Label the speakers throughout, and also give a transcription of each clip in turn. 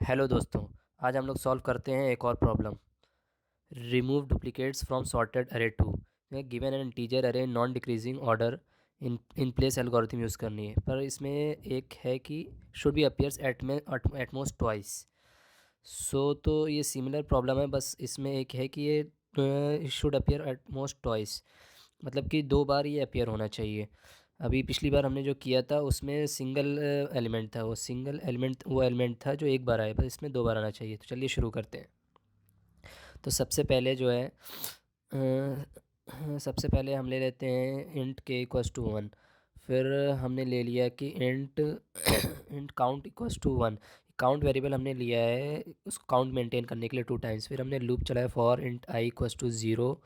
Speaker 1: Hello दोस्तों। आज हम लोग सॉल्व करते हैं एक और problem. Remove duplicates from sorted अरे टू। गिवन एन इंटीजर अरे non decreasing order in place algorithm use करनी है, पर इसमें एक है कि should be appears at most twice. तो ये सिमिलर प्रॉब्लम है, बस इसमें एक है कि ये should appear at most twice, मतलब कि दो बार ये अपियर होना चाहिए। अभी पिछली बार हमने जो किया था उसमें सिंगल एलिमेंट था, वो एलिमेंट था जो एक बार आया, बस इसमें दो बार आना चाहिए। तो चलिए शुरू करते हैं। तो सबसे पहले जो है सबसे पहले हम ले लेते हैं इंट के इक्वस टू वन। फिर हमने ले लिया कि int int count equals to one. Count variable हमने लिया है उसको काउंट मेंटेन करने के लिए टू टाइम्स। फिर हमने लूप चलाया for int I equals to zero,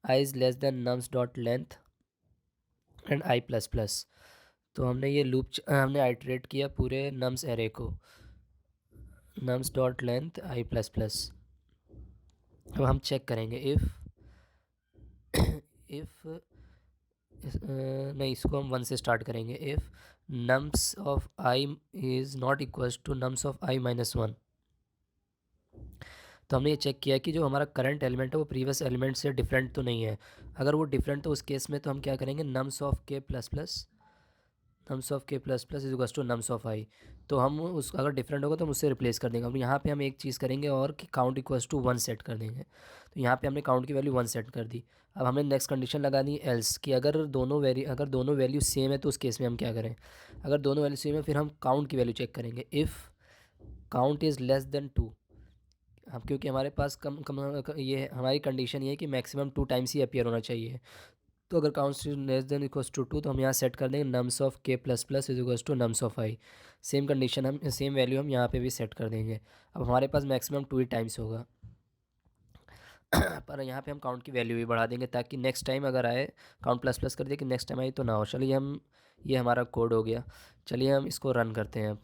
Speaker 1: I is less than nums dot length and I plus plus. तो हमने ये हमने आइटरेट किया पूरे नम्स एरे को, nums dot length I plus plus. अब हम चेक करेंगे इफ़ नहीं, इसको हम वन से स्टार्ट करेंगे। If nums of I is not equals to nums of I minus one. तो हमने ये चेक किया कि जो हमारा करंट एलिमेंट है वो प्रीवियस एलिमेंट से डिफरेंट तो नहीं है। अगर वो डिफरेंट तो उस केस में तो हम क्या करेंगे, नम्स ऑफ के प्लस प्लस, नम्स ऑफ के plus plus is equals to nums of I. तो हम उस अगर डिफरेंट होगा तो हम उससे रिप्लेस कर देंगे। अब यहाँ पे हम एक चीज़ करेंगे और कि count equals to one set कर देंगे। तो यहाँ पे हमने काउंट की वैल्यू वन सेट कर दी। अब हमें नेक्स्ट कंडीशन लगानी है एल्स कि अगर दोनों वैल्यू सेम है तो उस केस में हम क्या करें। अगर दोनों वैल्यू सेम है फिर हम काउंट की वैल्यू चेक करेंगे। If count is less than two, हम क्योंकि हमारे पास ये हमारी कंडीशन ये है कि मैक्सिमम टू टाइम्स ही अपीयर होना चाहिए। तो अगर count less than equals to two तो हम यहाँ सेट कर देंगे नम्स ऑफ के plus plus is equals to nums of I. Same value हम यहाँ पे भी सेट कर देंगे। अब हमारे पास मैक्सिमम टू ही टाइम्स होगा। पर यहाँ पे हम काउंट की वैल्यू भी बढ़ा देंगे ताकि नेक्स्ट टाइम अगर आए काउंट प्लस प्लस कर दिए कि नेक्स्ट टाइम आई तो ना हो। चलिए हम, ये हमारा कोड हो गया। चलिए हम इसको रन करते हैं।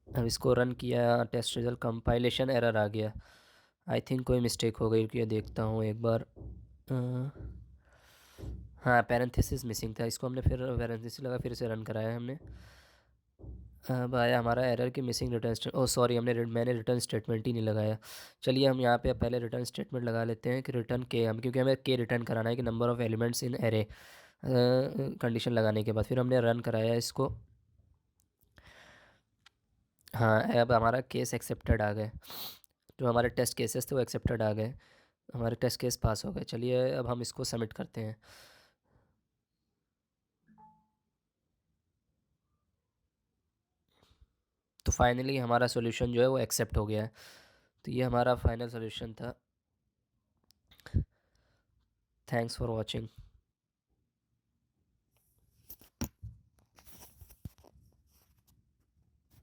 Speaker 1: अब इसको रन किया, टेस्ट रिजल्ट कंपाइलेशन एरर आ गया। आई थिंक कोई मिस्टेक हो गई, क्योंकि देखता हूँ एक बार। हाँ, पैरेंथेसिस मिसिंग था, इसको हमने फिर पैरेंथेसिस लगा फिर से रन कराया हमने। अब आया हमारा एरर कि मिसिंग रिटर्न स्टेट, ओ सॉरी, मैंने रिटर्न स्टेटमेंट ही नहीं लगाया। चलिए हम यहाँ पे पहले रिटर्न स्टेटमेंट लगा लेते हैं कि रिटर्न के, हम क्योंकि हमें के रिटर्न कराना है कि number of elements in array. Condition लगाने के बाद फिर हमने रन कराया इसको। हाँ, अब हमारा केस एक्सेप्टेड आ गए, जो हमारे टेस्ट केसेस थे वो एक्सेप्टेड आ गए, हमारे टेस्ट केस पास हो गए। चलिए अब हम इसको सबमिट करते हैं। तो फाइनली हमारा सॉल्यूशन जो है वो एक्सेप्ट हो गया है। तो ये हमारा फाइनल सॉल्यूशन था। Thanks for watching.